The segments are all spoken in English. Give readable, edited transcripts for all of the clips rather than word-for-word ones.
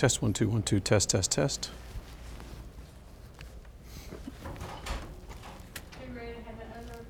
Test 1 2 1 2 test test test. Get ready to have that other.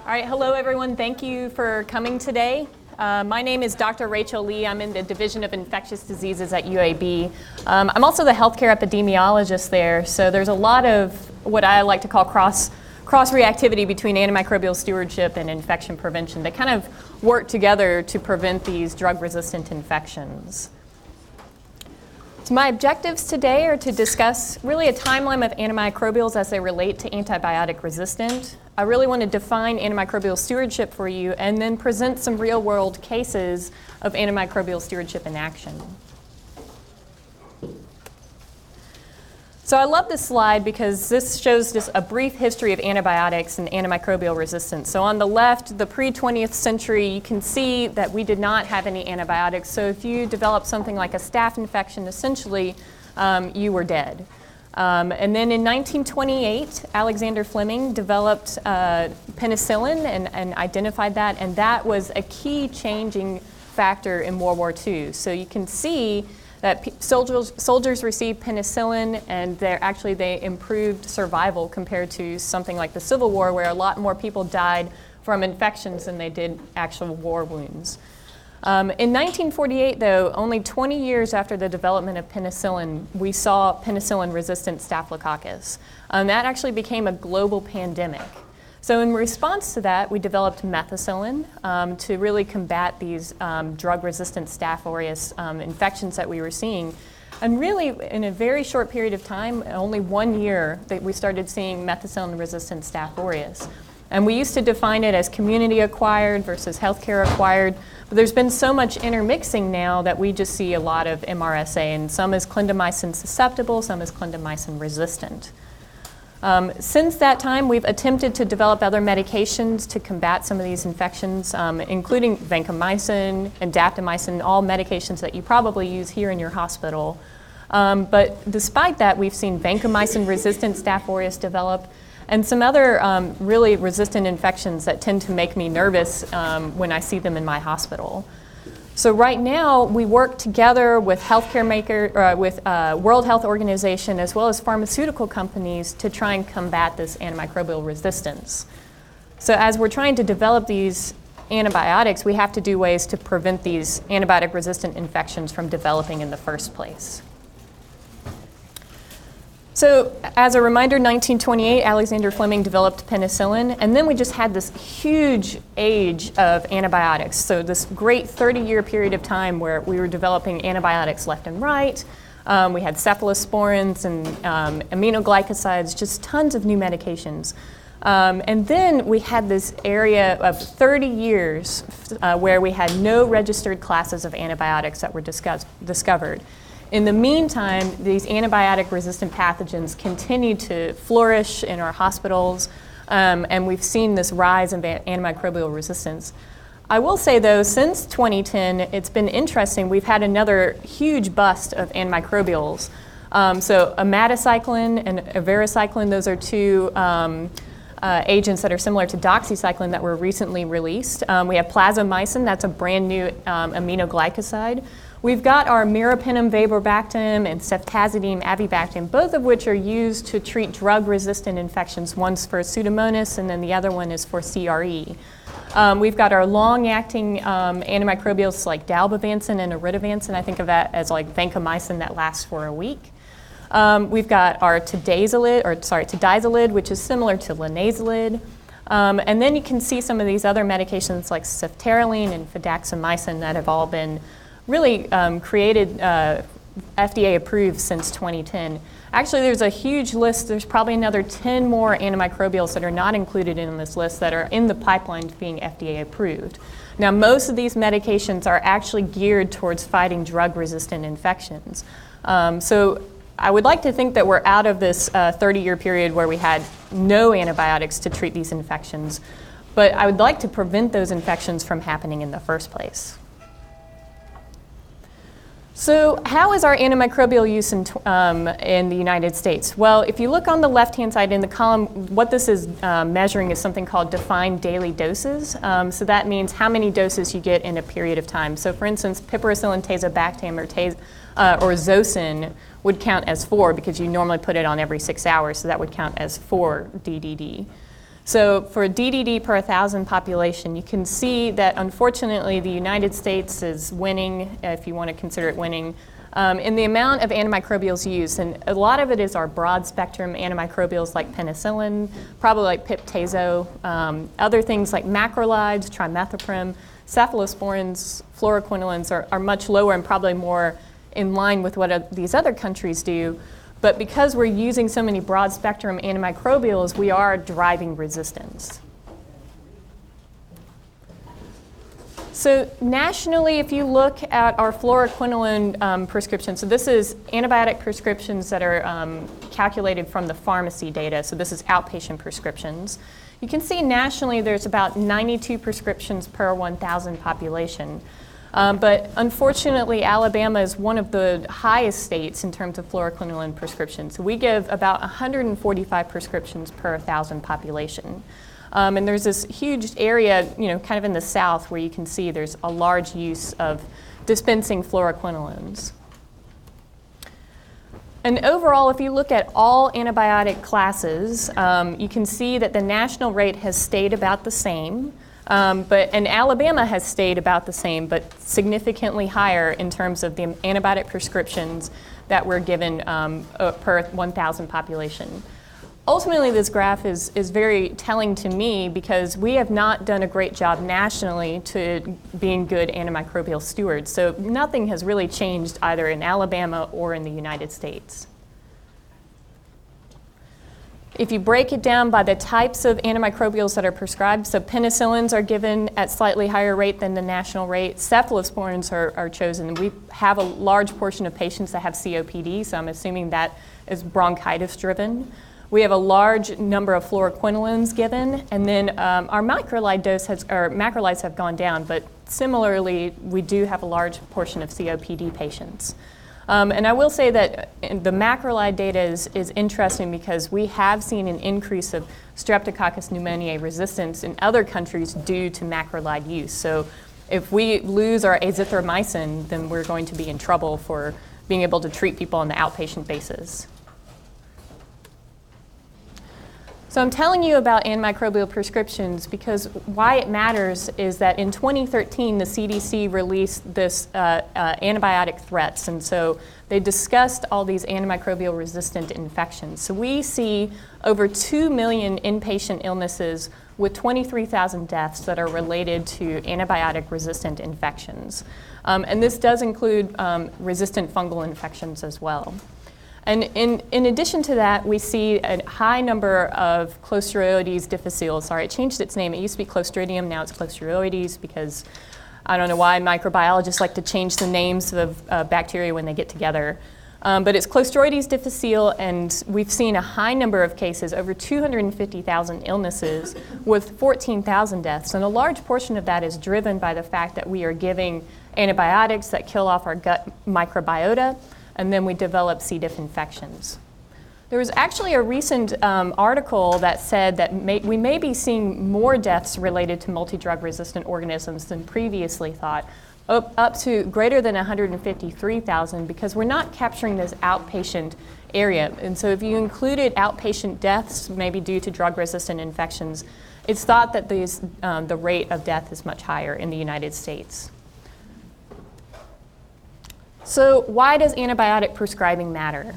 All right, hello everyone. Thank you for coming today. My name is Dr. Rachel Lee. I'm in the Division of Infectious Diseases at UAB. I'm also the healthcare epidemiologist there, so there's a lot of what I like to call cross-reactivity between antimicrobial stewardship and infection prevention that kind of work together to prevent these drug-resistant infections. So my objectives today are to discuss really a timeline of antimicrobials as they relate to antibiotic resistant. I really want to define antimicrobial stewardship for you and then present some real-world cases of antimicrobial stewardship in action. So I love this slide because this shows just a brief history of antibiotics and antimicrobial resistance. So on the left, the pre-20th century, you can see that we did not have any antibiotics. So if you developed something like a staph infection, essentially you were dead. And then in 1928, Alexander Fleming developed penicillin and identified that, and that was a key changing factor in World War II. So you can see that soldiers received penicillin, and they improved survival compared to something like the Civil War, where a lot more people died from infections than they did actual war wounds. In 1948, though, only 20 years after the development of penicillin, we saw penicillin-resistant staphylococcus. That actually became a global pandemic. So in response to that, we developed methicillin to really combat these drug-resistant Staph aureus infections that we were seeing. And really, in a very short period of time, only 1 year, that we started seeing methicillin-resistant Staph aureus. And we used to define it as community-acquired versus healthcare-acquired. But there's been so much intermixing now that we just see a lot of MRSA, and some is clindamycin susceptible, some is clindamycin resistant. Since that time, we've attempted to develop other medications to combat some of these infections, including vancomycin and daptomycin, all medications that you probably use here in your hospital. But despite that, we've seen vancomycin-resistant Staph aureus develop, and some other really resistant infections that tend to make me nervous when I see them in my hospital. So right now, we work together with with World Health Organization as well as pharmaceutical companies to try and combat this antimicrobial resistance. So as we're trying to develop these antibiotics, we have to do ways to prevent these antibiotic-resistant infections from developing in the first place. So as a reminder, 1928, Alexander Fleming developed penicillin, and then we just had this huge age of antibiotics. So this great 30-year period of time where we were developing antibiotics left and right. We had cephalosporins and aminoglycosides, just tons of new medications. And then we had this area of 30 years where we had no registered classes of antibiotics that were discovered. In the meantime, these antibiotic-resistant pathogens continue to flourish in our hospitals, and we've seen this rise in antimicrobial resistance. I will say, though, since 2010, it's been interesting. We've had another huge bust of antimicrobials. So omadacycline and averacycline, those are two agents that are similar to doxycycline that were recently released. We have plasmamycin, that's a brand new aminoglycoside. We've got our meropenem vaborbactam and ceftazidime avibactam, both of which are used to treat drug-resistant infections. One's for Pseudomonas, and then the other one is for CRE. We've got our long-acting antimicrobials like dalbavancin and oritavancin. I think of that as like vancomycin that lasts for a week. We've got our tadazolid, which is similar to linezolid. And then you can see some of these other medications like ceftaroline and fidaxomicin that have all been really created, FDA approved since 2010. Actually, there's a huge list. There's probably another 10 more antimicrobials that are not included in this list that are in the pipeline to being FDA approved. Now, most of these medications are actually geared towards fighting drug-resistant infections. So I would like to think that we're out of this 30-year period where we had no antibiotics to treat these infections, but I would like to prevent those infections from happening in the first place. So how is our antimicrobial use in the United States? Well, if you look on the left-hand side in the column, what this is measuring is something called defined daily doses. So that means how many doses you get in a period of time. So for instance, piperacillin tazobactam or Zosyn would count as 4 because you normally put it on every 6 hours, so that would count as 4 DDD. So for DDD per 1,000 population, you can see that unfortunately the United States is winning, if you want to consider it winning, in the amount of antimicrobials used. And a lot of it is our broad spectrum antimicrobials like penicillin, probably like pip/tazo, other things like macrolides, trimethoprim, cephalosporins, fluoroquinolones are much lower and probably more in line with what these other countries do. But because we're using so many broad spectrum antimicrobials, we are driving resistance. So nationally, if you look at our fluoroquinolone prescriptions, so this is antibiotic prescriptions that are calculated from the pharmacy data. So this is outpatient prescriptions. You can see nationally there's about 92 prescriptions per 1,000 population. But unfortunately, Alabama is one of the highest states in terms of fluoroquinolone prescriptions. So we give about 145 prescriptions per 1,000 population. And there's this huge area, kind of in the south where you can see there's a large use of dispensing fluoroquinolones. And overall, if you look at all antibiotic classes, you can see that the national rate has stayed about the same. And Alabama has stayed about the same, but significantly higher in terms of the antibiotic prescriptions that were given per 1,000 population. Ultimately, this graph is very telling to me because we have not done a great job nationally to being good antimicrobial stewards. So nothing has really changed either in Alabama or in the United States. If you break it down by the types of antimicrobials that are prescribed, so penicillins are given at slightly higher rate than the national rate. Cephalosporins are chosen. We have a large portion of patients that have COPD, so I'm assuming that is bronchitis driven. We have a large number of fluoroquinolones given, and then our macrolides have gone down, but similarly, we do have a large portion of COPD patients. And I will say that the macrolide data is interesting because we have seen an increase of Streptococcus pneumoniae resistance in other countries due to macrolide use. So if we lose our azithromycin, then we're going to be in trouble for being able to treat people on the outpatient basis. So I'm telling you about antimicrobial prescriptions because why it matters is that in 2013, the CDC released this antibiotic threats. And so they discussed all these antimicrobial resistant infections. So we see over 2 million inpatient illnesses with 23,000 deaths that are related to antibiotic resistant infections. And this does include resistant fungal infections as well. And in addition to that, we see a high number of Clostridioides difficile. Sorry, it changed its name. It used to be Clostridium, now it's Clostridioides because I don't know why microbiologists like to change the names of bacteria when they get together. But it's Clostridioides difficile, and we've seen a high number of cases, over 250,000 illnesses with 14,000 deaths. And a large portion of that is driven by the fact that we are giving antibiotics that kill off our gut microbiota, and then we develop C. diff infections. There was actually a recent article that said that we may be seeing more deaths related to multi-drug resistant organisms than previously thought, up to greater than 153,000 because we're not capturing this outpatient area. And so if you included outpatient deaths, maybe due to drug resistant infections, it's thought that the rate of death is much higher in the United States. So why does antibiotic prescribing matter?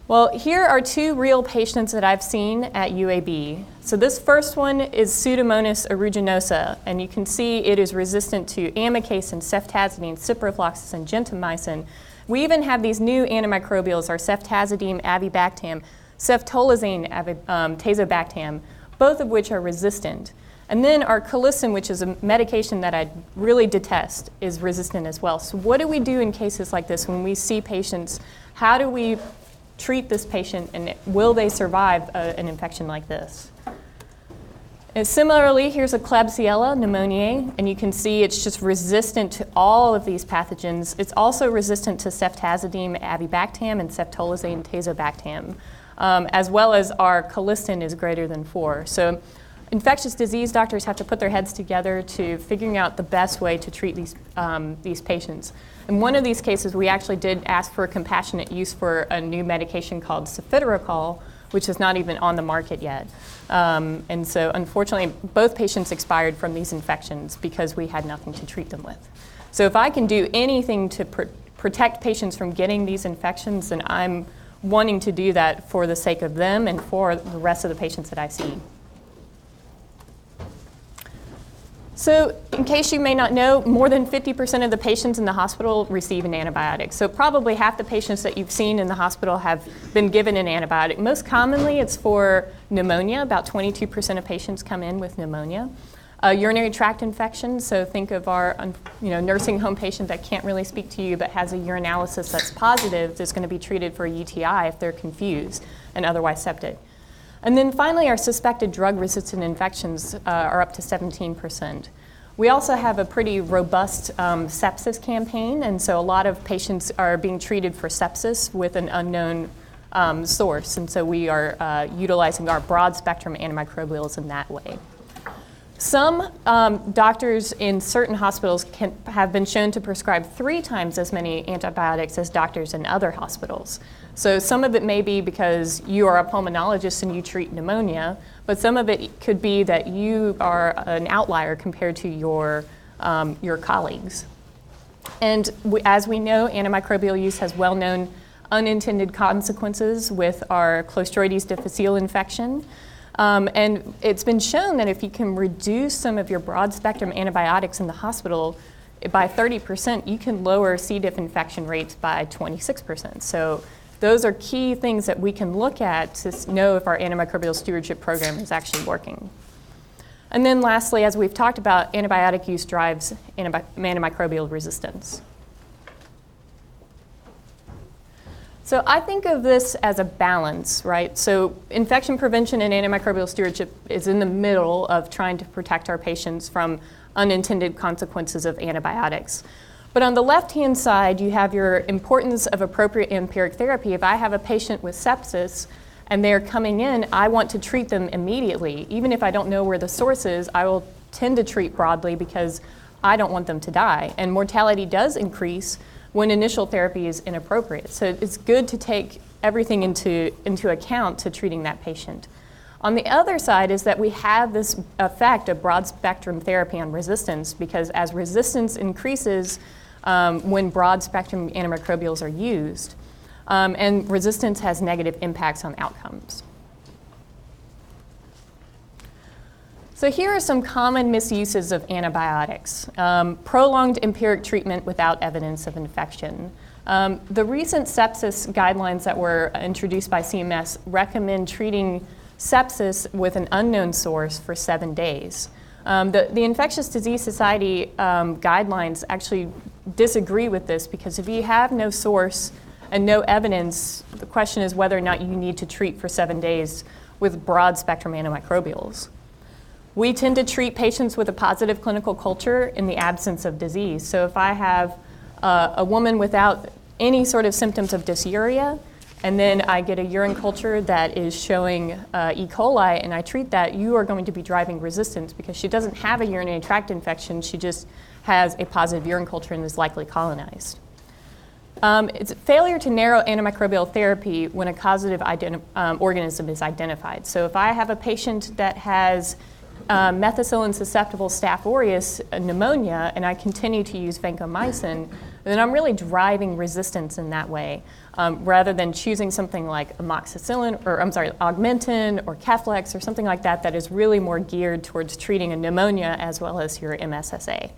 Well, here are two real patients that I've seen at UAB. So this first one is Pseudomonas aeruginosa, and you can see it is resistant to amicase and ceftazidime, ciprofloxacin, and gentamicin. We even have these new antimicrobials, our ceftazidime, avibactam, ceftolozane, tazobactam, both of which are resistant. And then our colicin, which is a medication that I really detest, is resistant as well. So what do we do in cases like this when we see patients? How do we treat this patient, and will they survive an infection like this? And similarly, here's a Klebsiella pneumoniae, and you can see it's just resistant to all of these pathogens. It's also resistant to ceftazidime, avibactam, and ceftolozane, tazobactam, as well as our colicin is greater than 4. So infectious disease doctors have to put their heads together to figuring out the best way to treat these patients. In one of these cases, we actually did ask for compassionate use for a new medication called Cefiderocol, which is not even on the market yet. And so unfortunately, both patients expired from these infections because we had nothing to treat them with. So if I can do anything to protect patients from getting these infections, then I'm wanting to do that for the sake of them and for the rest of the patients that I see. So in case you may not know, more than 50% of the patients in the hospital receive an antibiotic. So probably half the patients that you've seen in the hospital have been given an antibiotic. Most commonly, it's for pneumonia. About 22% of patients come in with pneumonia. Urinary tract infections, so think of our nursing home patient that can't really speak to you but has a urinalysis that's positive, is going to be treated for a UTI if they're confused and otherwise septic. And then finally, our suspected drug-resistant infections are up to 17%. We also have a pretty robust sepsis campaign, and so a lot of patients are being treated for sepsis with an unknown source, and so we are utilizing our broad-spectrum antimicrobials in that way. Some doctors in certain hospitals have been shown to prescribe 3 times as many antibiotics as doctors in other hospitals. So some of it may be because you are a pulmonologist and you treat pneumonia, but some of it could be that you are an outlier compared to your colleagues. And as we know, antimicrobial use has well-known unintended consequences with our Clostridium difficile infection. And it's been shown that if you can reduce some of your broad-spectrum antibiotics in the hospital by 30%, you can lower C. diff infection rates by 26%. So those are key things that we can look at to know if our antimicrobial stewardship program is actually working. And then lastly, as we've talked about, antibiotic use drives antimicrobial resistance. So I think of this as a balance, right? So infection prevention and antimicrobial stewardship is in the middle of trying to protect our patients from unintended consequences of antibiotics. But on the left-hand side, you have your importance of appropriate empiric therapy. If I have a patient with sepsis and they're coming in, I want to treat them immediately. Even if I don't know where the source is, I will tend to treat broadly because I don't want them to die. And mortality does increase when initial therapy is inappropriate. So it's good to take everything into account to treating that patient. On the other side is that we have this effect of broad spectrum therapy on resistance, because as resistance increases when broad spectrum antimicrobials are used, and resistance has negative impacts on outcomes. So here are some common misuses of antibiotics. Prolonged empiric treatment without evidence of infection. The recent sepsis guidelines that were introduced by CMS recommend treating sepsis with an unknown source for 7 days. The Infectious Disease Society guidelines actually disagree with this, because if you have no source and no evidence, the question is whether or not you need to treat for 7 days with broad spectrum antimicrobials. We tend to treat patients with a positive clinical culture in the absence of disease. So if I have a woman without any sort of symptoms of dysuria, and then I get a urine culture that is showing E. coli, and I treat that, you are going to be driving resistance because she doesn't have a urinary tract infection, she just has a positive urine culture and is likely colonized. It's a failure to narrow antimicrobial therapy when a causative organism is identified. So if I have a patient that has methicillin-susceptible Staph aureus pneumonia, and I continue to use vancomycin, then I'm really driving resistance in that way, rather than choosing something like amoxicillin, Augmentin or Keflex or something like that that is really more geared towards treating a pneumonia as well as your MSSA.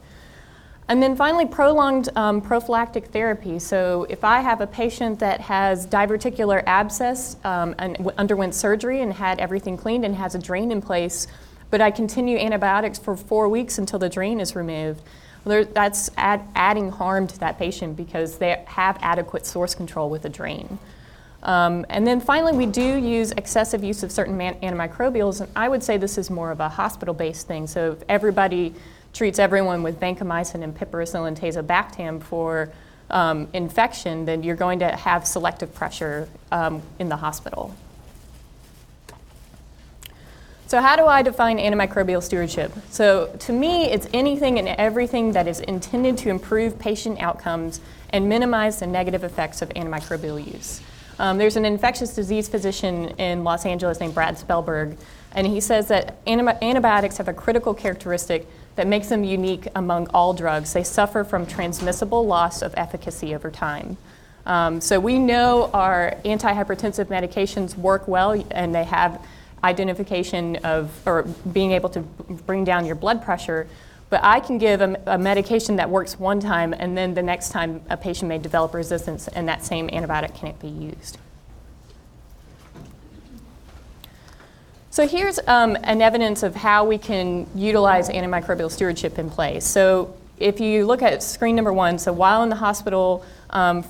And then finally, prolonged prophylactic therapy. So if I have a patient that has diverticular abscess and underwent surgery and had everything cleaned and has a drain in place, but I continue antibiotics for 4 weeks until the drain is removed, that's adding harm to that patient because they have adequate source control with a drain. And then finally, we do use excessive use of certain antimicrobials, and I would say this is more of a hospital-based thing. So if everybody treats everyone with vancomycin and piperacillin tazobactam for infection, then you're going to have selective pressure in the hospital. So how do I define antimicrobial stewardship? So to me, it's anything and everything that is intended to improve patient outcomes and minimize the negative effects of antimicrobial use. There's an infectious disease physician in Los Angeles named Brad Spellberg, and he says that antibiotics have a critical characteristic that makes them unique among all drugs. They suffer from transmissible loss of efficacy over time. So we know our antihypertensive medications work well, and they have identification of, or being able to bring down your blood pressure, but I can give a medication that works one time, and then the next time a patient may develop resistance, and that same antibiotic can't be used. So here's an evidence of how we can utilize antimicrobial stewardship in place. So if you look at screen number 1, so while in the hospital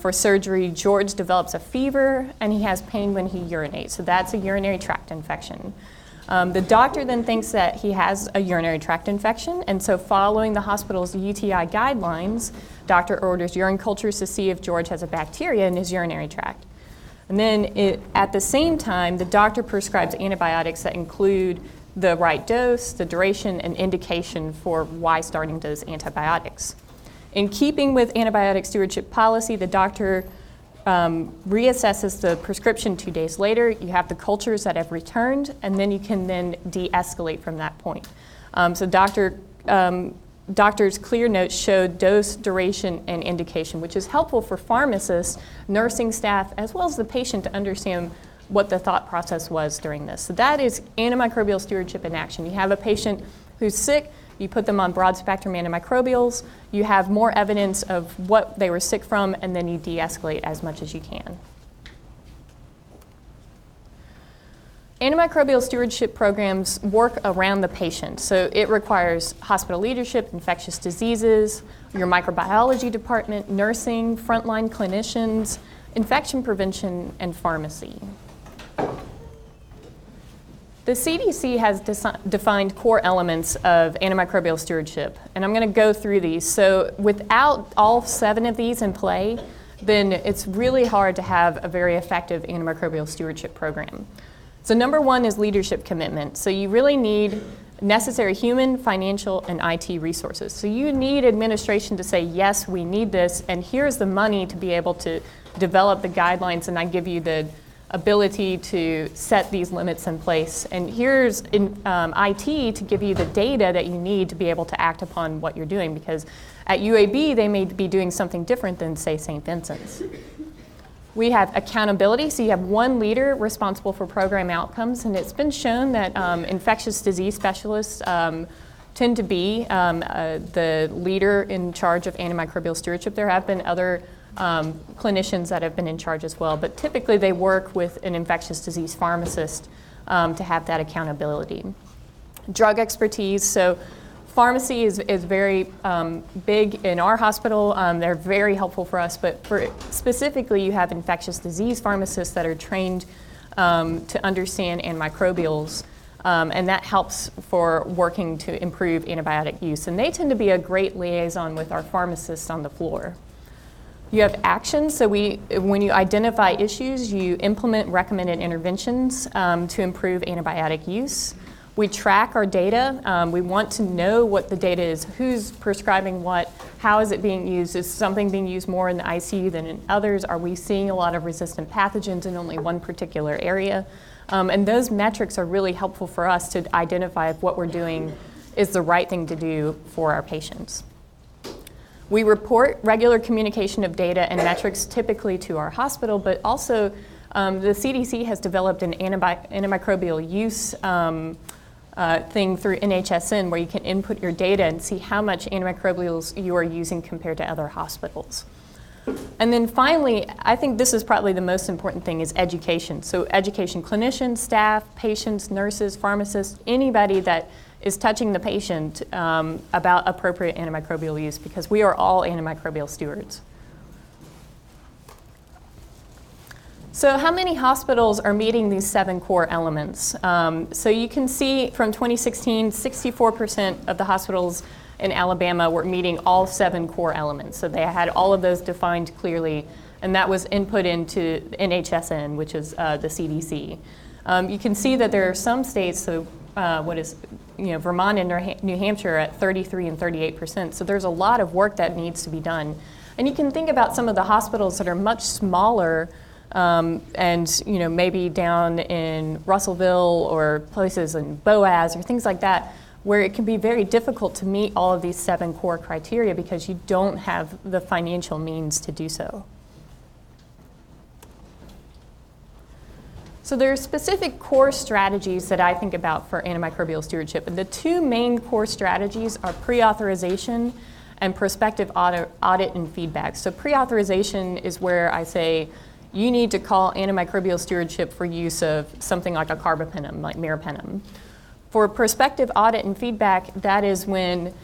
for surgery, George develops a fever and he has pain when he urinates. So that's a urinary tract infection. The doctor then thinks that he has a urinary tract infection, and so following the hospital's UTI guidelines, doctor orders urine cultures to see if George has a bacteria in his urinary tract. And then at the same time, the doctor prescribes antibiotics that include the right dose, the duration, and indication for why starting those antibiotics. In keeping with antibiotic stewardship policy, the doctor reassesses the prescription 2 days later. You have the cultures that have returned, and then you can then de-escalate from that point. So doctor's clear notes show dose, duration, and indication, which is helpful for pharmacists, nursing staff, as well as the patient to understand what the thought process was during this. So that is antimicrobial stewardship in action. You have a patient who's sick, you put them on broad-spectrum antimicrobials, you have more evidence of what they were sick from, and then you de-escalate as much as you can. Antimicrobial stewardship programs work around the patient. So it requires hospital leadership, infectious diseases, your microbiology department, nursing, frontline clinicians, infection prevention, and pharmacy. The CDC has defined core elements of antimicrobial stewardship, and I'm going to go through these. So without all 7 of these in play, then it's really hard to have a very effective antimicrobial stewardship program. So number 1 is leadership commitment. So you really need necessary human, financial, and IT resources. So you need administration to say, yes, we need this, and here's the money to be able to develop the guidelines, and I give you the ability to set these limits in place. And here's IT to give you the data that you need to be able to act upon what you're doing, because at UAB, they may be doing something different than, say, St. Vincent's. We have accountability, so you have one leader responsible for program outcomes, and it's been shown that infectious disease specialists tend to be the leader in charge of antimicrobial stewardship. There have been other clinicians that have been in charge as well, but typically they work with an infectious disease pharmacist to have that accountability. Drug expertise, so pharmacy is very big in our hospital. They're very helpful for us, but specifically you have infectious disease pharmacists that are trained to understand antimicrobials, and that helps for working to improve antibiotic use. And they tend to be a great liaison with our pharmacists on the floor. You have actions, so when you identify issues, you implement recommended interventions to improve antibiotic use. We track our data. We want to know what the data is, who's prescribing what, how is it being used, is something being used more in the ICU than in others, are we seeing a lot of resistant pathogens in only one particular area? And those metrics are really helpful for us to identify if what we're doing is the right thing to do for our patients. We report regular communication of data and metrics typically to our hospital, but also the CDC has developed an antimicrobial use thing through NHSN where you can input your data and see how much antimicrobials you are using compared to other hospitals. And then finally, I think this is probably the most important thing, is education. So education, clinicians, staff, patients, nurses, pharmacists, anybody that is touching the patient about appropriate antimicrobial use, because we are all antimicrobial stewards. So how many hospitals are meeting these 7 core elements? So you can see from 2016, 64% of the hospitals in Alabama were meeting all 7 core elements. So they had all of those defined clearly, and that was input into NHSN, which is the CDC. You can see that there are some states, so Vermont and New Hampshire at 33 and 38%. So there's a lot of work that needs to be done. And you can think about some of the hospitals that are much smaller And maybe down in Russellville or places in Boaz or things like that, where it can be very difficult to meet all of these 7 core criteria because you don't have the financial means to do so. So there are specific core strategies that I think about for antimicrobial stewardship. And the 2 main core strategies are pre-authorization and prospective audit and feedback. So pre-authorization is where I say, you need to call antimicrobial stewardship for use of something like a carbapenem, like meropenem. For prospective audit and feedback, that is when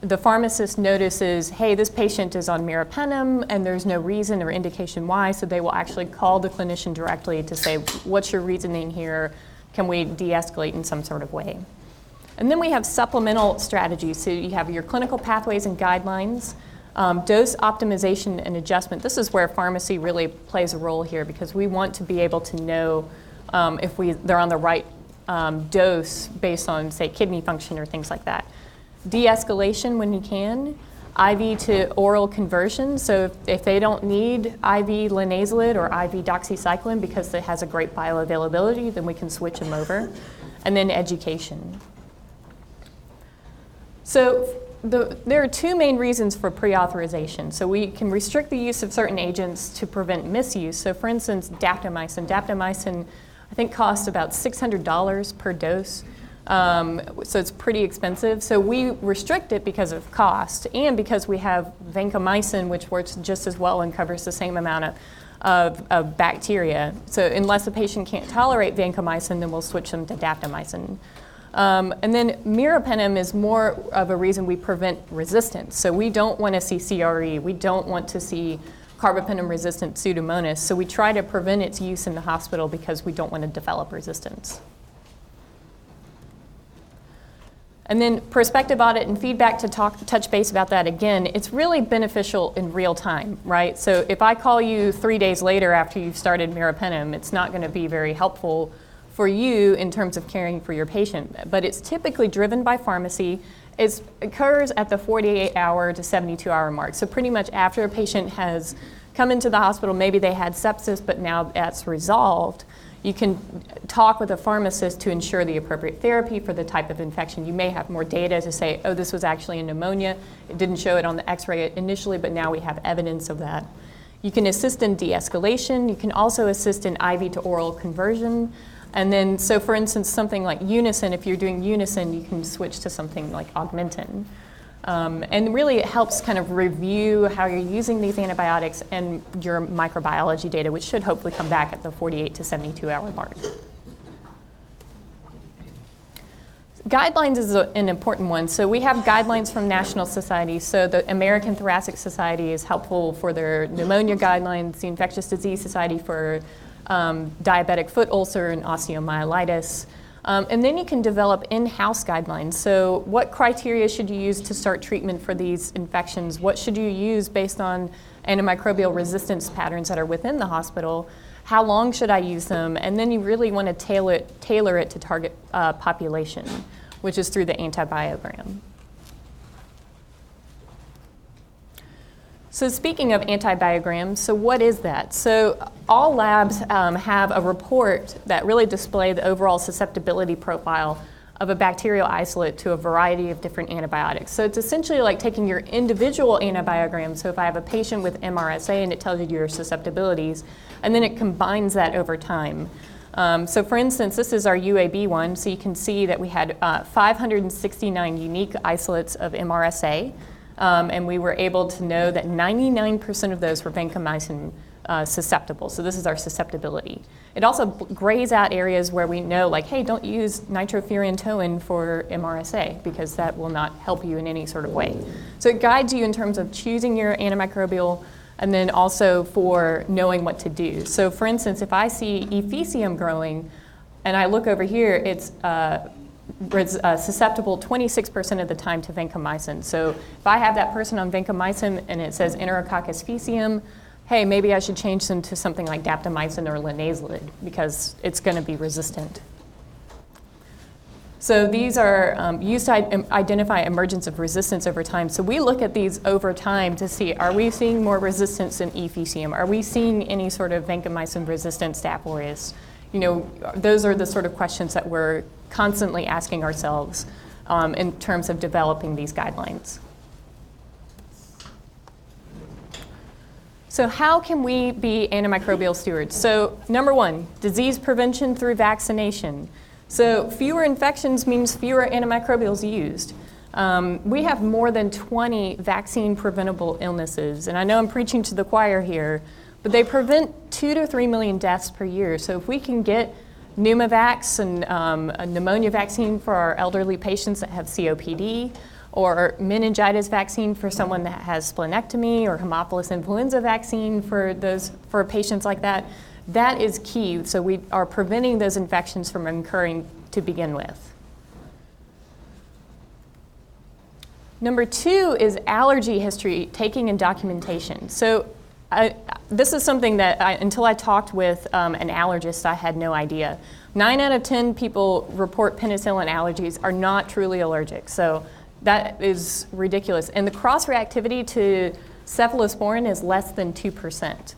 the pharmacist notices, hey, this patient is on meropenem and there's no reason or indication why, so they will actually call the clinician directly to say, what's your reasoning here? Can we de-escalate in some sort of way? And then we have supplemental strategies. So you have your clinical pathways and guidelines, dose optimization and adjustment. This is where pharmacy really plays a role here because we want to be able to know if they're on the right dose based on, say, kidney function or things like that. De-escalation when you can, IV to oral conversion. So if they don't need IV linezolid or IV doxycycline because it has a great bioavailability, then we can switch them over. And then education. So there are 2 main reasons for pre-authorization. So we can restrict the use of certain agents to prevent misuse. So for instance, daptomycin. Daptomycin, I think, costs about $600 per dose. So it's pretty expensive. So we restrict it because of cost and because we have vancomycin, which works just as well and covers the same amount of bacteria. So unless a patient can't tolerate vancomycin, then we'll switch them to daptomycin. And then meropenem is more of a reason we prevent resistance. So we don't want to see CRE. We don't want to see carbapenem-resistant Pseudomonas. So we try to prevent its use in the hospital because we don't want to develop resistance. And then prospective audit and feedback, to touch base about that again, it's really beneficial in real time, right? So if I call you 3 days later after you've started meropenem, it's not going to be very helpful for you in terms of caring for your patient. But it's typically driven by pharmacy. It occurs at the 48-hour to 72-hour mark. So pretty much after a patient has come into the hospital, maybe they had sepsis, but now that's resolved, you can talk with a pharmacist to ensure the appropriate therapy for the type of infection. You may have more data to say, oh, this was actually a pneumonia. It didn't show it on the x-ray initially, but now we have evidence of that. You can assist in de-escalation. You can also assist in IV to oral conversion. And then, so for instance, something like Unison, if you're doing Unison, you can switch to something like Augmentin. And really it helps kind of review how you're using these antibiotics and your microbiology data, which should hopefully come back at the 48 to 72-hour mark. Guidelines is an important one. So we have guidelines from national societies. So the American Thoracic Society is helpful for their pneumonia guidelines, the Infectious Disease Society for diabetic foot ulcer and osteomyelitis. And then you can develop in-house guidelines. So what criteria should you use to start treatment for these infections? What should you use based on antimicrobial resistance patterns that are within the hospital? How long should I use them? And then you really want to tailor it to target population, which is through the Antibiogram. So speaking of antibiograms, so what is that? So all labs have a report that really display the overall susceptibility profile of a bacterial isolate to a variety of different antibiotics. So it's essentially like taking your individual antibiogram. So if I have a patient with MRSA and it tells you your susceptibilities, and then it combines that over time. So for instance, this is our UAB one. So you can see that we had 569 unique isolates of MRSA. And we were able to know that 99% of those were vancomycin susceptible. So this is our susceptibility. It also grays out areas where we know, like, hey, don't use nitrofurantoin for MRSA because that will not help you in any sort of way. So it guides you in terms of choosing your antimicrobial and then also for knowing what to do. So for instance, if I see Ephesium growing and I look over here, it's susceptible 26% of the time to vancomycin. So if I have that person on vancomycin and it says Enterococcus faecium, hey, maybe I should change them to something like daptomycin or linezolid because it's going to be resistant. So these are used to identify emergence of resistance over time. So we look at these over time to see, are we seeing more resistance in E. faecium? Are we seeing any sort of vancomycin-resistant Staph aureus? You know, those are the sort of questions that we're constantly asking ourselves in terms of developing these guidelines. So how can we be antimicrobial stewards? So number one, disease prevention through vaccination. So fewer infections means fewer antimicrobials used. We have more than 20 vaccine-preventable illnesses, and I know I'm preaching to the choir here, but they prevent 2 to 3 million deaths per year. So if we can get Pneumovax and a pneumonia vaccine for our elderly patients that have COPD, or meningitis vaccine for someone that has splenectomy, or Haemophilus influenza vaccine for patients like that, that is key. So we are preventing those infections from occurring to begin with. Number two is allergy history, taking and documentation. So this is something that until I talked with an allergist, I had no idea. 9 out of 10 people report penicillin allergies are not truly allergic. So that is ridiculous. And the cross-reactivity to cephalosporin is less than 2%.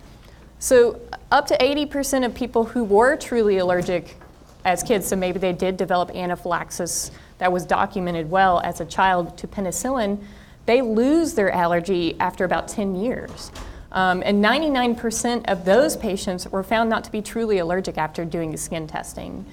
So up to 80% of people who were truly allergic as kids, so maybe they did develop anaphylaxis that was documented well as a child to penicillin, they lose their allergy after about 10 years. And 99% of those patients were found not to be truly allergic after doing the skin testing.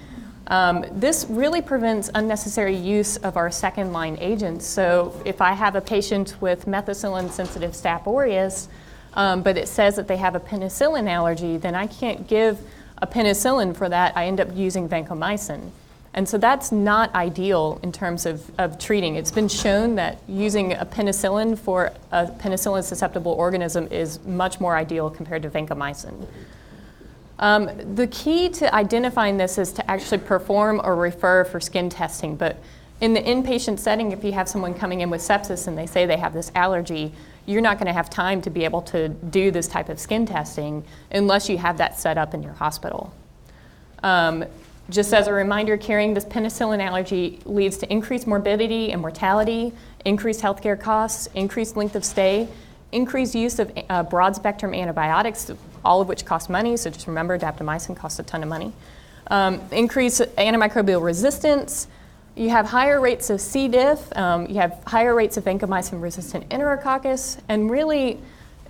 This really prevents unnecessary use of our second-line agents. So if I have a patient with methicillin-sensitive Staph aureus, but it says that they have a penicillin allergy, then I can't give a penicillin for that. I end up using vancomycin. And so that's not ideal in terms of treating. It's been shown that using a penicillin for a penicillin-susceptible organism is much more ideal compared to vancomycin. The key to identifying this is to actually perform or refer for skin testing. But in the inpatient setting, if you have someone coming in with sepsis and they say they have this allergy, you're not going to have time to be able to do this type of skin testing unless you have that set up in your hospital. Just as a reminder, carrying this penicillin allergy leads to increased morbidity and mortality, increased healthcare costs, increased length of stay, increased use of broad-spectrum antibiotics, all of which cost money, so just remember daptomycin costs a ton of money. Increased antimicrobial resistance. You have higher rates of C. diff, you have higher rates of vancomycin-resistant enterococcus, and really,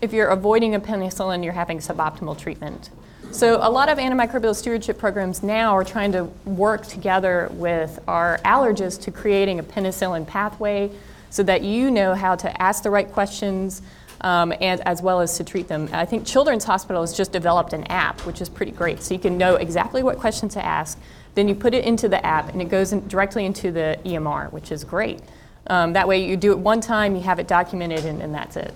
if you're avoiding a penicillin, you're having suboptimal treatment. So a lot of antimicrobial stewardship programs now are trying to work together with our allergists to creating a penicillin pathway so that you know how to ask the right questions and as well as to treat them. I think Children's Hospital has just developed an app, which is pretty great. So you can know exactly what questions to ask, then you put it into the app and it goes directly into the EMR, which is great. That way you do it one time, you have it documented, and that's it.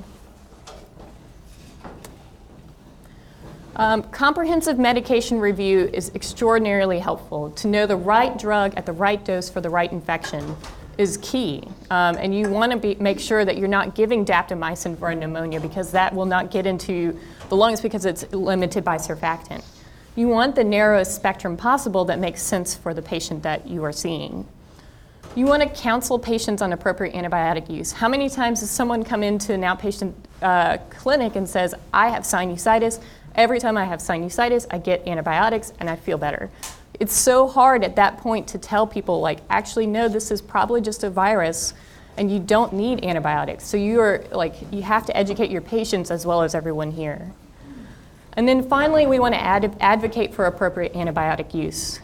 Comprehensive medication review is extraordinarily helpful. To know the right drug at the right dose for the right infection is key. And you want to make sure that you're not giving daptomycin for a pneumonia because that will not get into the lungs because it's limited by surfactant. You want the narrowest spectrum possible that makes sense for the patient that you are seeing. You want to counsel patients on appropriate antibiotic use. How many times has someone come into an outpatient clinic and says, I have sinusitis. Every time I have sinusitis, I get antibiotics and I feel better. It's so hard at that point to tell people, like, actually, no, this is probably just a virus and you don't need antibiotics. So you have to educate your patients as well as everyone here. And then finally, we want to advocate for appropriate antibiotic use.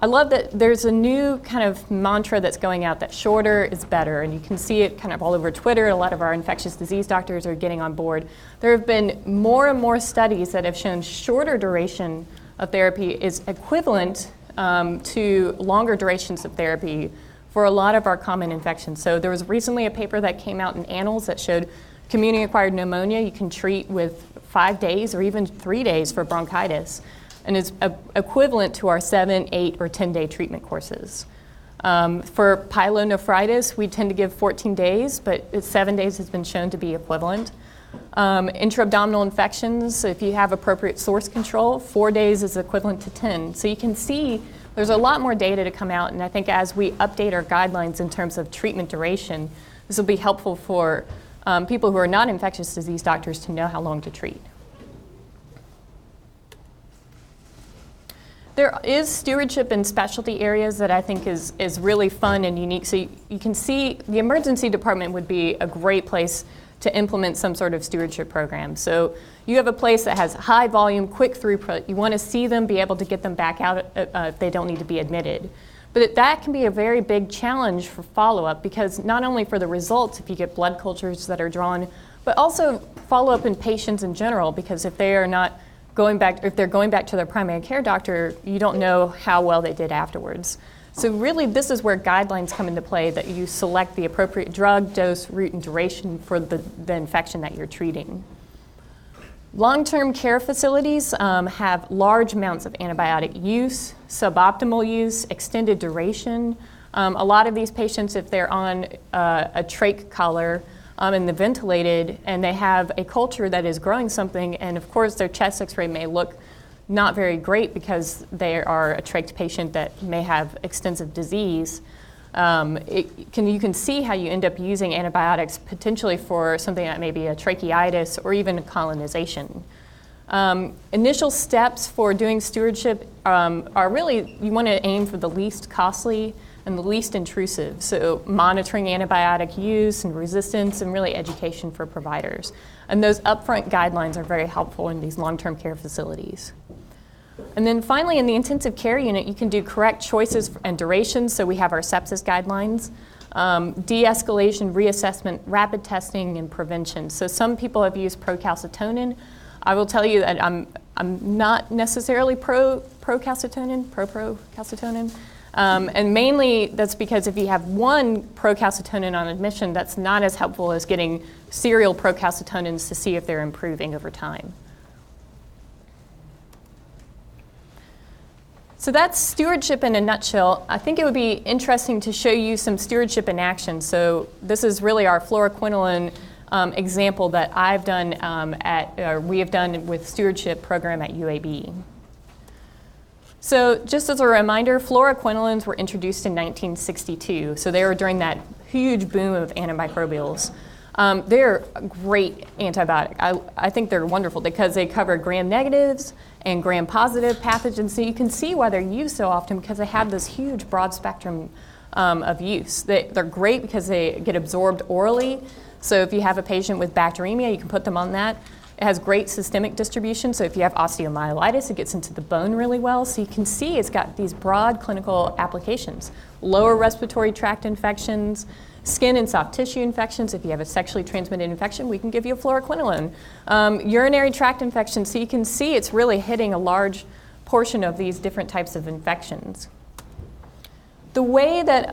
I love that there's a new kind of mantra that's going out that shorter is better, and you can see it kind of all over Twitter. A lot of our infectious disease doctors are getting on board. There have been more and more studies that have shown shorter duration of therapy is equivalent to longer durations of therapy for a lot of our common infections. So there was recently a paper that came out in Annals that showed community-acquired pneumonia you can treat with 5 days or even 3 days for bronchitis, and is equivalent to our 7, 8, or 10-day treatment courses. For pyelonephritis, we tend to give 14 days, but 7 days has been shown to be equivalent. Intra-abdominal infections, if you have appropriate source control, 4 days is equivalent to 10. So you can see there's a lot more data to come out, and I think as we update our guidelines in terms of treatment duration, this will be helpful for people who are not infectious disease doctors to know how long to treat. There is stewardship in specialty areas that I think is really fun and unique. So you can see the emergency department would be a great place to implement some sort of stewardship program. So you have a place that has high volume, quick throughput. You want to see them, be able to get them back out if they don't need to be admitted. But that can be a very big challenge for follow-up, because not only for the results, if you get blood cultures that are drawn, but also follow-up in patients in general, because if they are not if they're going back to their primary care doctor, you don't know how well they did afterwards. So really, this is where guidelines come into play, that you select the appropriate drug, dose, route, and duration for the infection that you're treating. Long-term care facilities have large amounts of antibiotic use, suboptimal use, extended duration. A lot of these patients, if they're on a trach collar, and they're ventilated, and they have a culture that is growing something, and of course their chest x-ray may look not very great because they are a trach patient that may have extensive disease. You can see how you end up using antibiotics potentially for something that may be a tracheitis or even a colonization. Initial steps for doing stewardship are really, you want to aim for the least costly and the least intrusive. So monitoring antibiotic use and resistance, and really education for providers. And those upfront guidelines are very helpful in these long-term care facilities. And then finally, in the intensive care unit, you can do correct choices and durations. So we have our sepsis guidelines, de-escalation, reassessment, rapid testing, and prevention. So some people have used procalcitonin. I will tell you that I'm not necessarily pro-calcitonin. And mainly that's because if you have one procalcitonin on admission, that's not as helpful as getting serial procalcitonins to see if they're improving over time. So that's stewardship in a nutshell. I think it would be interesting to show you some stewardship in action. So this is really our fluoroquinolone example that I've done we have done with stewardship program at UAB. So just as a reminder, fluoroquinolones were introduced in 1962. So they were during that huge boom of antimicrobials. They're a great antibiotic. I think they're wonderful because they cover gram-negatives and gram-positive pathogens. So you can see why they're used so often, because they have this huge broad spectrum of use. They're great because they get absorbed orally. So if you have a patient with bacteremia, you can put them on that. It has great systemic distribution, so if you have osteomyelitis, it gets into the bone really well. So you can see it's got these broad clinical applications. Lower respiratory tract infections, skin and soft tissue infections. If you have a sexually transmitted infection, we can give you a fluoroquinolone. Urinary tract infections, so you can see it's really hitting a large portion of these different types of infections. The way that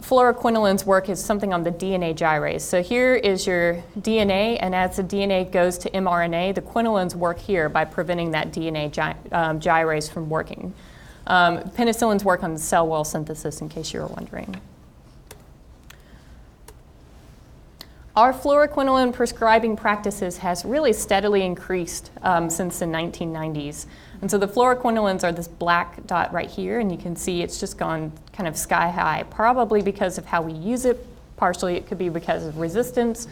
fluoroquinolones work is something on the DNA gyrase. So here is your DNA, and as the DNA goes to mRNA, the quinolones work here by preventing that DNA gyrase from working. Penicillins work on the cell wall synthesis, in case you were wondering. Our fluoroquinolone prescribing practices has really steadily increased since the 1990s. And so the fluoroquinolones are this black dot right here, and you can see it's just gone kind of sky high, probably because of how we use it. Partially it could be because of resistance.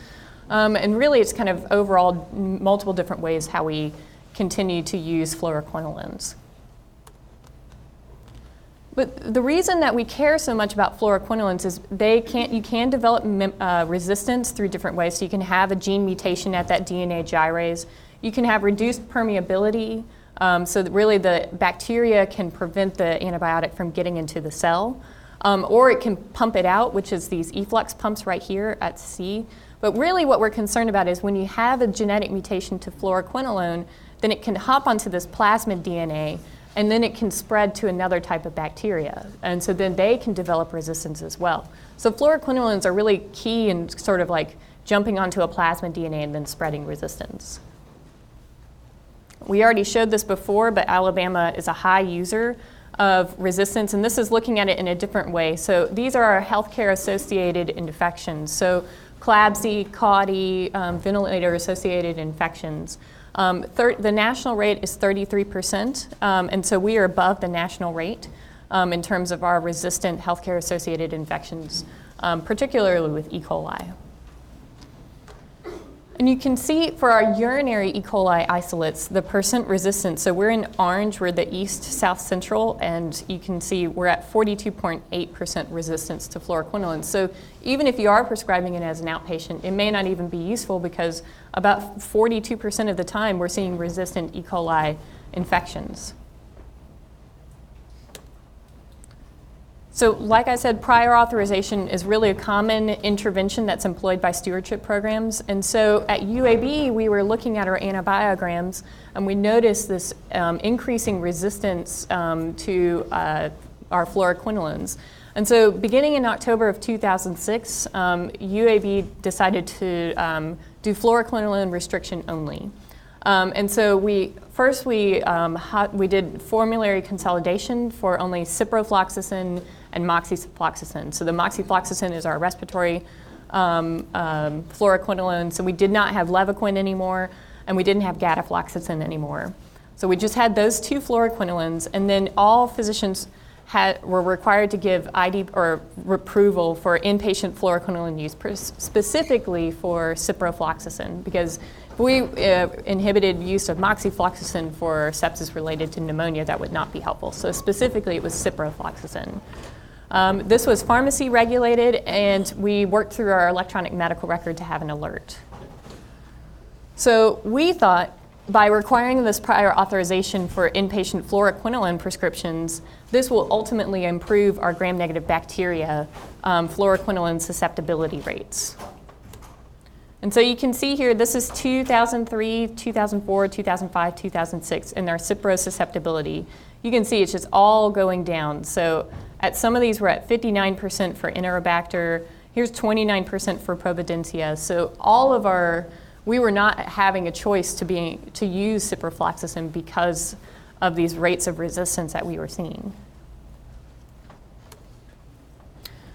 And really it's kind of overall multiple different ways how we continue to use fluoroquinolones. But the reason that we care so much about fluoroquinolones is you can develop resistance through different ways. So you can have a gene mutation at that DNA gyrase. You can have reduced permeability, so that really the bacteria can prevent the antibiotic from getting into the cell. Or it can pump it out, which is these efflux pumps right here at C. But really what we're concerned about is when you have a genetic mutation to fluoroquinolone, then it can hop onto this plasmid DNA, and then it can spread to another type of bacteria. And so then they can develop resistance as well. So fluoroquinolones are really key in sort of like jumping onto a plasmid DNA and then spreading resistance. We already showed this before, but Alabama is a high user of resistance, and this is looking at it in a different way. So these are our healthcare associated infections. So CLABSI, CAUTI, ventilator-associated infections. The national rate is 33%, and so we are above the national rate in terms of our resistant healthcare-associated infections, particularly with E. coli. And you can see for our urinary E. coli isolates, the percent resistance. So we're in orange, we're the east, south central, and you can see we're at 42.8% resistance to fluoroquinolone. So even if you are prescribing it as an outpatient, it may not even be useful because about 42% of the time we're seeing resistant E. coli infections. So like I said, prior authorization is really a common intervention that's employed by stewardship programs. And so at UAB, we were looking at our antibiograms, and we noticed this increasing resistance to our fluoroquinolones. And so beginning in October of 2006, UAB decided to do fluoroquinolone restriction only. And so we did formulary consolidation for only ciprofloxacin and moxifloxacin. So the moxifloxacin is our respiratory fluoroquinolone. So we did not have Levaquin anymore, and we didn't have Gatafloxacin anymore. So we just had those two fluoroquinolones, and then all physicians were required to give ID or approval for inpatient fluoroquinolone use, specifically for ciprofloxacin, because if we inhibited use of moxifloxacin for sepsis related to pneumonia, that would not be helpful. So specifically, it was ciprofloxacin. This was pharmacy regulated, and we worked through our electronic medical record to have an alert. So we thought by requiring this prior authorization for inpatient fluoroquinolone prescriptions, this will ultimately improve our gram-negative bacteria fluoroquinolone susceptibility rates. And so you can see here, this is 2003, 2004, 2005, 2006, and our cipro susceptibility. You can see it's just all going down. So at some of these, we're at 59% for Enterobacter. Here's 29% for Providencia. So all of we were not having a choice to use ciprofloxacin because of these rates of resistance that we were seeing.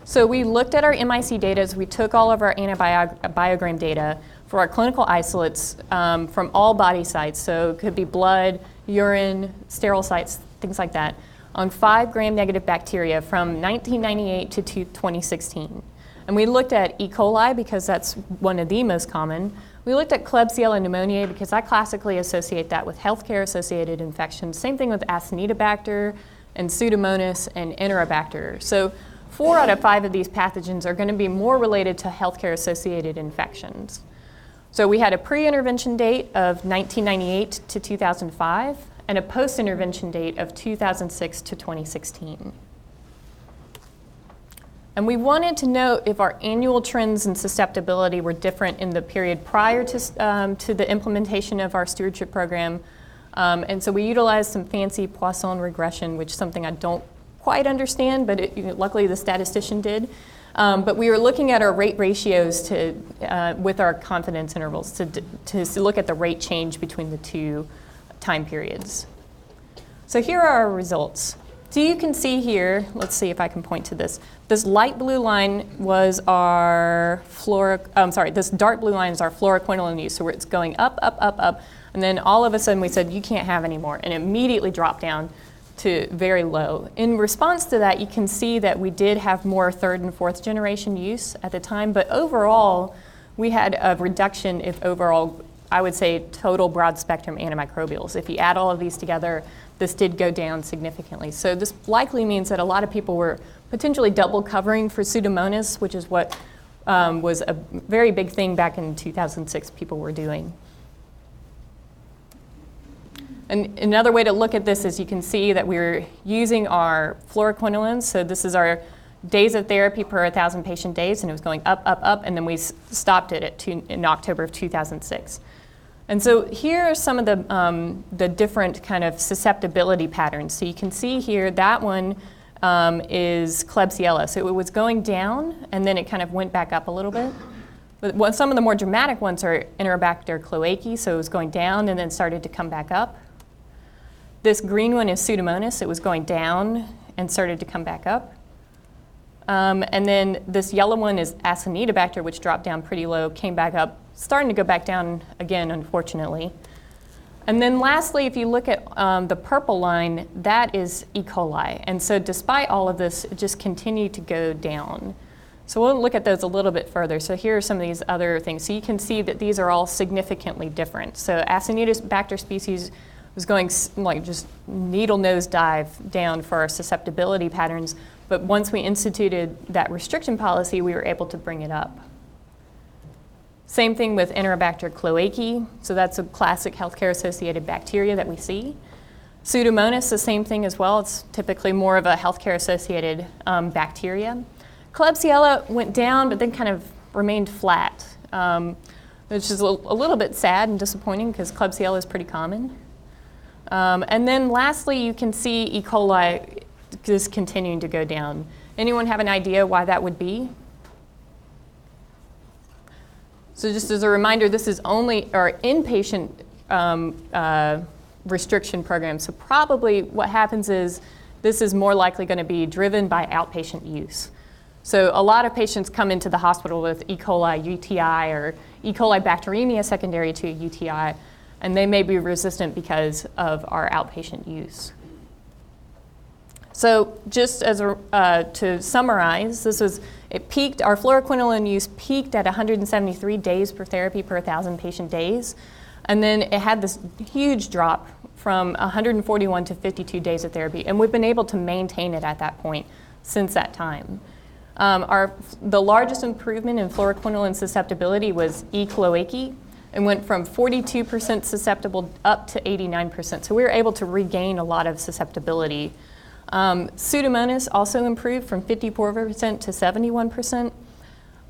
So we looked at our MIC data as we took all of our antibiogram data for our clinical isolates from all body sites. So it could be blood, urine, sterile sites, things like that, on 5 gram-negative bacteria from 1998 to 2016. And we looked at E. coli because that's one of the most common. We looked at Klebsiella pneumoniae because I classically associate that with healthcare-associated infections. Same thing with Acinetobacter and Pseudomonas and Enterobacter. So 4 out of 5 of these pathogens are going to be more related to healthcare-associated infections. So we had a pre-intervention date of 1998 to 2005 and a post-intervention date of 2006 to 2016. And we wanted to know if our annual trends in susceptibility were different in the period prior to the implementation of our stewardship program. And so we utilized some fancy Poisson regression, which is something I don't quite understand, but luckily the statistician did. But we were looking at our rate ratios with our confidence intervals to look at the rate change between the two time periods. So here are our results. So you can see here, let's see if I can point to this. This light blue line was our this dark blue line is our fluoroquinolone use. So it's going up, up, up, up, and then all of a sudden we said you can't have any more, and it immediately dropped down to very low. In response to that, you can see that we did have more 3rd and 4th generation use at the time, but overall we had a reduction if overall, I would say, total broad spectrum antimicrobials. If you add all of these together, this did go down significantly. So this likely means that a lot of people were potentially double covering for Pseudomonas, which is what was a very big thing back in 2006 people were doing. And another way to look at this is you can see that we're using our fluoroquinolones. So this is our days of therapy per 1,000 patient days, and it was going up, up, up, and then we stopped it in October of 2006. And so here are some of the different kind of susceptibility patterns. So you can see here that one is Klebsiella. So it was going down, and then it kind of went back up a little bit. But some of the more dramatic ones are Enterobacter cloacae. So it was going down and then started to come back up. This green one is Pseudomonas. It was going down and started to come back up. And then this yellow one is Acinetobacter, which dropped down pretty low, came back up, starting to go back down again, unfortunately. And then lastly, if you look at the purple line, that is E. coli. And so despite all of this, it just continued to go down. So we'll look at those a little bit further. So here are some of these other things. So you can see that these are all significantly different. So Acinetobacter species was going like just needle nose dive down for our susceptibility patterns. But once we instituted that restriction policy, we were able to bring it up. Same thing with Enterobacter cloacae. So that's a classic healthcare-associated bacteria that we see. Pseudomonas, the same thing as well. It's typically more of a healthcare-associated bacteria. Klebsiella went down, but then kind of remained flat, which is a little bit sad and disappointing because Klebsiella is pretty common. And then lastly, you can see E. coli just continuing to go down. Anyone have an idea why that would be? So just as a reminder, this is only our inpatient restriction program. So probably what happens is this is more likely going to be driven by outpatient use. So a lot of patients come into the hospital with E. coli UTI or E. coli bacteremia secondary to UTI, and they may be resistant because of our outpatient use. So just as to summarize, it peaked, our fluoroquinolone use peaked at 173 days per therapy per 1,000 patient days. And then it had this huge drop from 141 to 52 days of therapy. And we've been able to maintain it at that point since that time. The largest improvement in fluoroquinolone susceptibility was E. cloacae, and went from 42% susceptible up to 89%. So we were able to regain a lot of susceptibility. Pseudomonas also improved from 54% to 71%.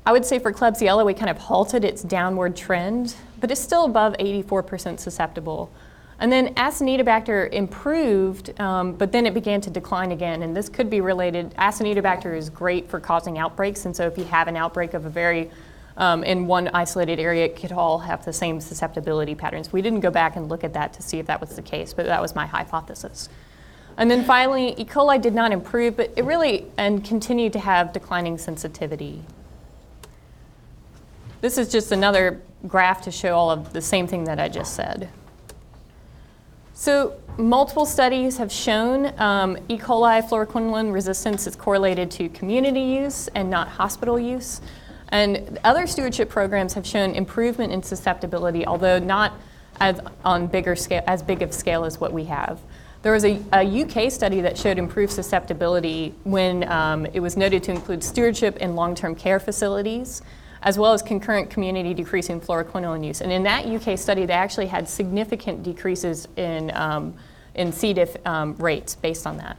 I would say for Klebsiella, we kind of halted its downward trend, but it's still above 84% susceptible. And then Acinetobacter improved, but then it began to decline again. And this could be related. Acinetobacter is great for causing outbreaks. And so if you have an outbreak of a very, in one isolated area, it could all have the same susceptibility patterns. We didn't go back and look at that to see if that was the case, but that was my hypothesis. And then finally, E. coli did not improve, but it really continued to have declining sensitivity. This is just another graph to show all of the same thing that I just said. So multiple studies have shown E. coli fluoroquinolone resistance is correlated to community use and not hospital use. And other stewardship programs have shown improvement in susceptibility, although not as big of scale as what we have. There was a UK study that showed improved susceptibility when it was noted to include stewardship in long-term care facilities, as well as concurrent community decreasing fluoroquinolone use. And in that UK study, they actually had significant decreases in C. diff rates based on that.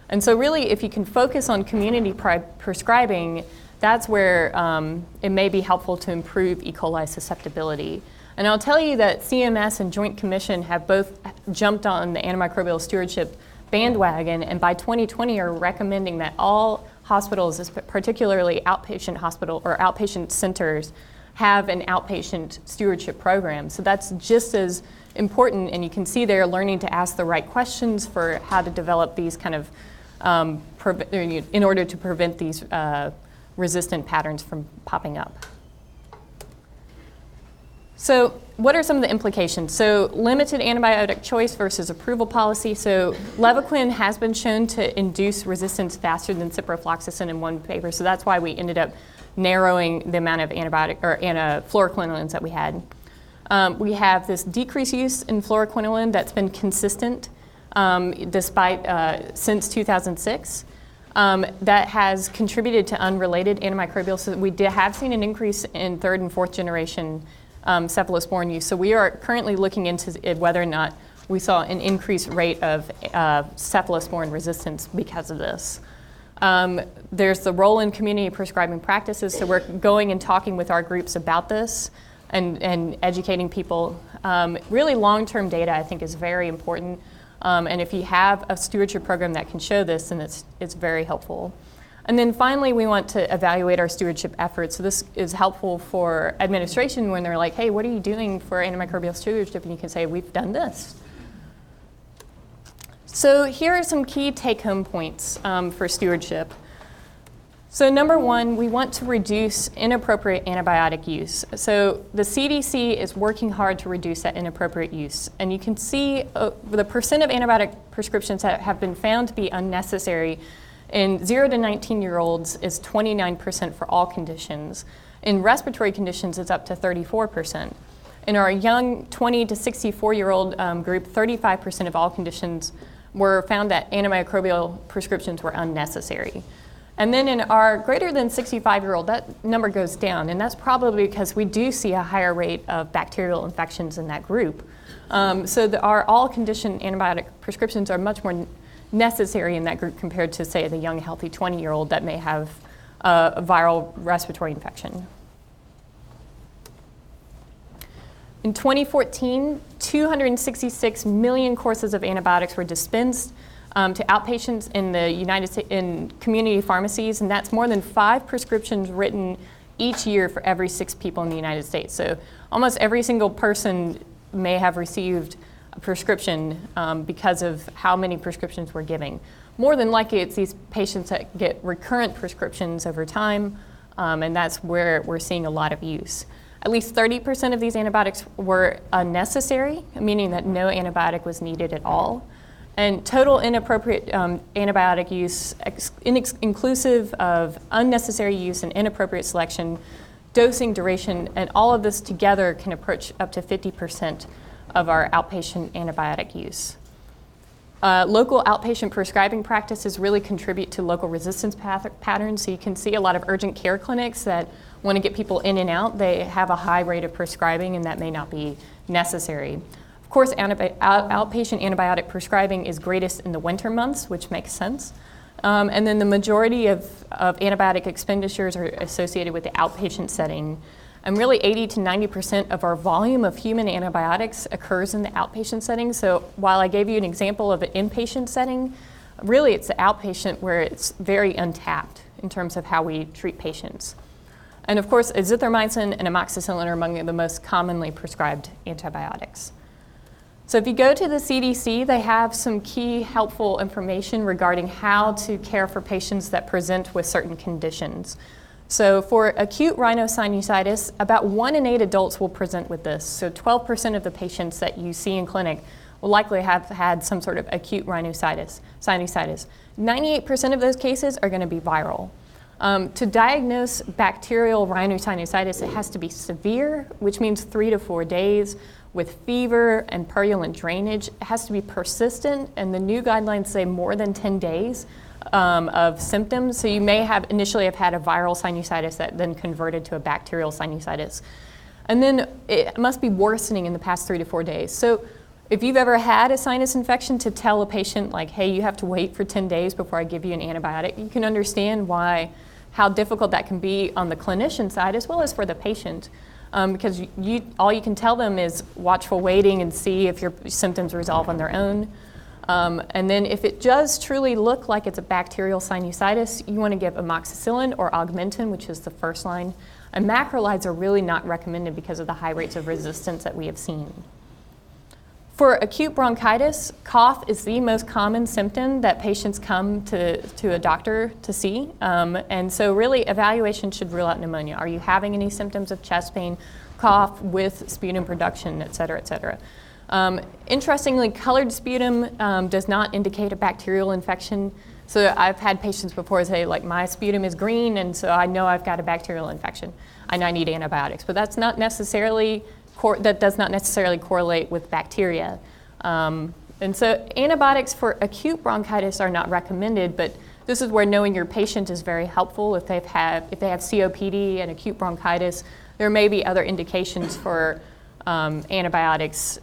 And so really, if you can focus on community prescribing, that's where it may be helpful to improve E. coli susceptibility. And I'll tell you that CMS and Joint Commission have both jumped on the antimicrobial stewardship bandwagon, and by 2020 are recommending that all hospitals, particularly outpatient hospital or outpatient centers, have an outpatient stewardship program. So that's just as important, and you can see they're learning to ask the right questions for how to develop these kind of, in order to prevent these resistant patterns from popping up. So what are some of the implications? So limited antibiotic choice versus approval policy. So Levaquin has been shown to induce resistance faster than ciprofloxacin in one paper. So that's why we ended up narrowing the amount of antibiotic or fluoroquinolones that we had. We have this decreased use in fluoroquinolone that's been consistent despite since 2006. That has contributed to unrelated antimicrobials. So we have seen an increase in third and fourth generation cephalosporin use. So we are currently looking into whether or not we saw an increased rate of cephalosporin resistance because of this. There's the role in community prescribing practices. So we're going and talking with our groups about this and educating people. Really long-term data, I think, is very important. And if you have a stewardship program that can show this, then it's very helpful. And then finally, we want to evaluate our stewardship efforts. So this is helpful for administration when they're like, hey, what are you doing for antimicrobial stewardship? And you can say, we've done this. So here are some key take-home points for stewardship. So number one, we want to reduce inappropriate antibiotic use. So the CDC is working hard to reduce that inappropriate use. And you can see the percent of antibiotic prescriptions that have been found to be unnecessary in 0 to 19-year-olds is 29% for all conditions. In respiratory conditions, it's up to 34%. In our young 20 to 64-year-old group, 35% of all conditions were found that antimicrobial prescriptions were unnecessary. And then in our greater than 65-year-old, that number goes down, and that's probably because we do see a higher rate of bacterial infections in that group. So our all-condition antibiotic prescriptions are much more necessary in that group compared to, say, the young, healthy 20-year-old that may have a viral respiratory infection. In 2014, 266 million courses of antibiotics were dispensed to outpatients in the United States in community pharmacies, and that's more than 5 prescriptions written each year for every 6 people in the United States. So almost every single person may have received a prescription because of how many prescriptions we're giving. More than likely, it's these patients that get recurrent prescriptions over time, and that's where we're seeing a lot of use. At least 30% of these antibiotics were unnecessary, meaning that no antibiotic was needed at all. And total inappropriate antibiotic use, inclusive of unnecessary use and inappropriate selection, dosing duration, and all of this together can approach up to 50% of our outpatient antibiotic use. Local outpatient prescribing practices really contribute to local resistance patterns. So you can see a lot of urgent care clinics that want to get people in and out. They have a high rate of prescribing, and that may not be necessary. Of course, outpatient antibiotic prescribing is greatest in the winter months, which makes sense. And then the majority of antibiotic expenditures are associated with the outpatient setting. And really 80 to 90% of our volume of human antibiotics occurs in the outpatient setting. So while I gave you an example of an inpatient setting, really it's the outpatient where it's very untapped in terms of how we treat patients. And of course, azithromycin and amoxicillin are among the most commonly prescribed antibiotics. So if you go to the CDC, they have some key helpful information regarding how to care for patients that present with certain conditions. So for acute rhinosinusitis, about 1 in 8 adults will present with this. So 12% of the patients that you see in clinic will likely have had some sort of acute sinusitis. 98% of those cases are going to be viral. To diagnose bacterial rhinosinusitis, it has to be severe, which means 3 to 4 days, with fever and purulent drainage. It has to be persistent, and the new guidelines say more than 10 days of symptoms. So you may have initially have had a viral sinusitis that then converted to a bacterial sinusitis. And then it must be worsening in the past 3 to 4 days. So if you've ever had a sinus infection, to tell a patient like, hey, you have to wait for 10 days before I give you an antibiotic, you can understand how difficult that can be on the clinician side as well as for the patient. Because all you can tell them is watchful waiting and see if your symptoms resolve on their own. And then if it does truly look like it's a bacterial sinusitis, you want to give amoxicillin or Augmentin, which is the first line. And macrolides are really not recommended because of the high rates of resistance that we have seen. For acute bronchitis, cough is the most common symptom that patients come to a doctor to see. And so really evaluation should rule out pneumonia. Are you having any symptoms of chest pain, cough with sputum production, et cetera, et cetera? Interestingly, colored sputum does not indicate a bacterial infection. So I've had patients before say, like, my sputum is green, and so I know I've got a bacterial infection, and I need antibiotics. But that's not necessarily that does not necessarily correlate with bacteria. And so antibiotics for acute bronchitis are not recommended, but this is where knowing your patient is very helpful. If they have COPD and acute bronchitis, there may be other indications for antibiotics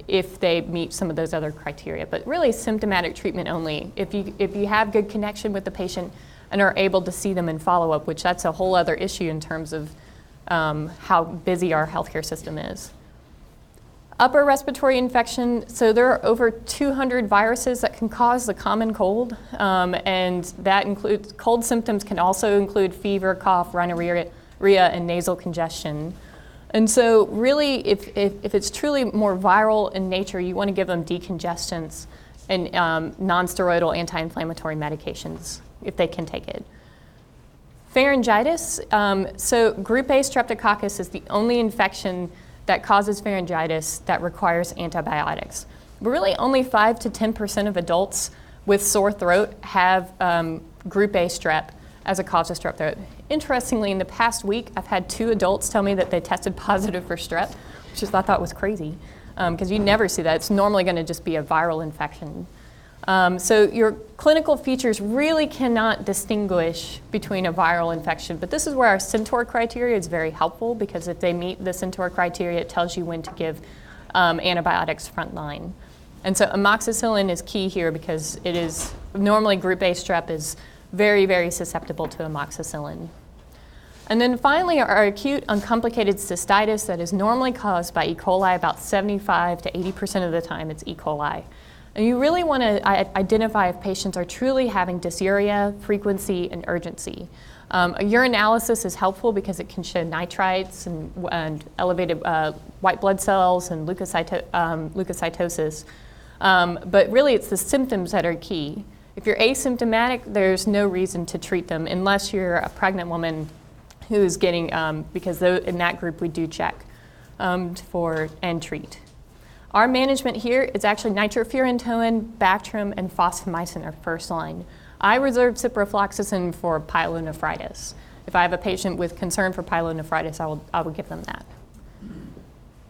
if they meet some of those other criteria. But really symptomatic treatment only. If you have good connection with the patient and are able to see them in follow-up, which that's a whole other issue in terms of how busy our healthcare system is. Upper respiratory infection, so there are over 200 viruses that can cause the common cold, and that includes, cold symptoms can also include fever, cough, rhinorrhea, and nasal congestion. And so really, if it's truly more viral in nature, you want to give them decongestants and non-steroidal anti-inflammatory medications if they can take it. Pharyngitis, so group A streptococcus is the only infection that causes pharyngitis that requires antibiotics. But really only 5 to 10% of adults with sore throat have group A strep as a cause of strep throat. Interestingly, in the past week, I've had 2 adults tell me that they tested positive for strep, which I thought was crazy, because you never see that. It's normally going to just be a viral infection. So your clinical features really cannot distinguish between a viral infection, but this is where our Centaur criteria is very helpful, because if they meet the Centaur criteria, it tells you when to give antibiotics frontline. And so amoxicillin is key here, because it is normally group A strep is very, very susceptible to amoxicillin. And then finally, our acute uncomplicated cystitis that is normally caused by E. coli. About 75 to 80% of the time it's E. coli. And you really want to identify if patients are truly having dysuria, frequency, and urgency. A urinalysis is helpful because it can show nitrites and elevated white blood cells and leukocytosis. But really, it's the symptoms that are key. If you're asymptomatic, there's no reason to treat them unless you're a pregnant woman who's getting, because in that group we do check and treat. Our management here is actually nitrofurantoin, Bactrim, and fosfomycin are first line. I reserve ciprofloxacin for pyelonephritis. If I have a patient with concern for pyelonephritis, I will give them that.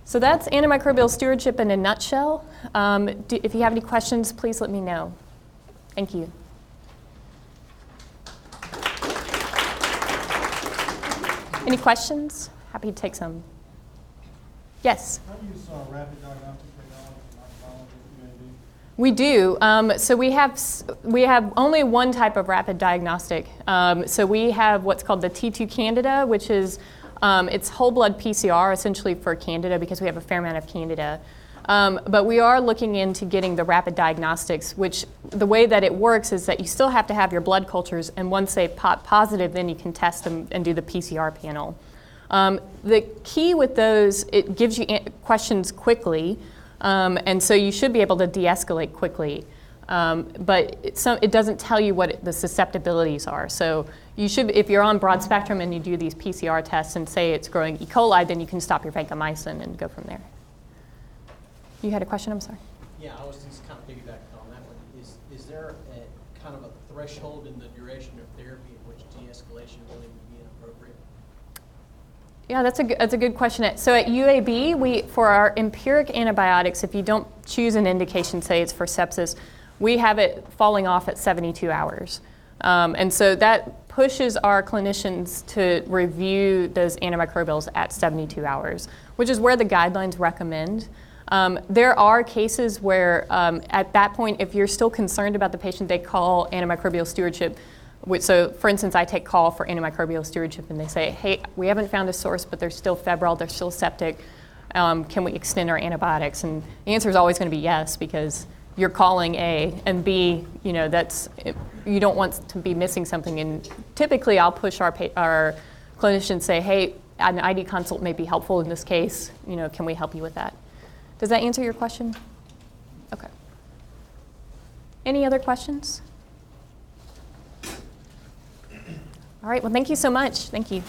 So that's antimicrobial stewardship in a nutshell. If you have any questions, please let me know. Thank you. Any questions? Happy to take some. Yes? How do you use rapid diagnostic technology in microbiology, UAB? We do. So we have only one type of rapid diagnostic. So we have what's called the T2 Candida, which is it's whole blood PCR essentially for Candida, because we have a fair amount of Candida. But we are looking into getting the rapid diagnostics, which the way that it works is that you still have to have your blood cultures, and once they pop positive, then you can test them and do the PCR panel. The key with those, it gives you questions quickly, and so you should be able to de-escalate quickly. But it doesn't tell you what the susceptibilities are. So you should, if you're on broad spectrum and you do these PCR tests and say it's growing E. coli, then you can stop your vancomycin and go from there. You had a question, I'm sorry. Yeah, I was just kind of piggybacking on that one. Is there a kind of a threshold in the duration of therapy in which de-escalation really would be inappropriate? Yeah, that's a good question. So at UAB, for our empiric antibiotics, if you don't choose an indication, say it's for sepsis, we have it falling off at 72 hours. And so that pushes our clinicians to review those antimicrobials at 72 hours, which is where the guidelines recommend. There are cases where at that point, if you're still concerned about the patient, they call antimicrobial stewardship. So for instance, I take call for antimicrobial stewardship and they say, hey, we haven't found a source, but they're still febrile, they're still septic. Can we extend our antibiotics? And the answer is always going to be yes, because you're calling A, and B, you don't want to be missing something. And typically I'll push our clinicians, say, hey, an ID consult may be helpful in this case. Can we help you with that? Does that answer your question? Okay. Any other questions? All right, well, thank you so much. Thank you.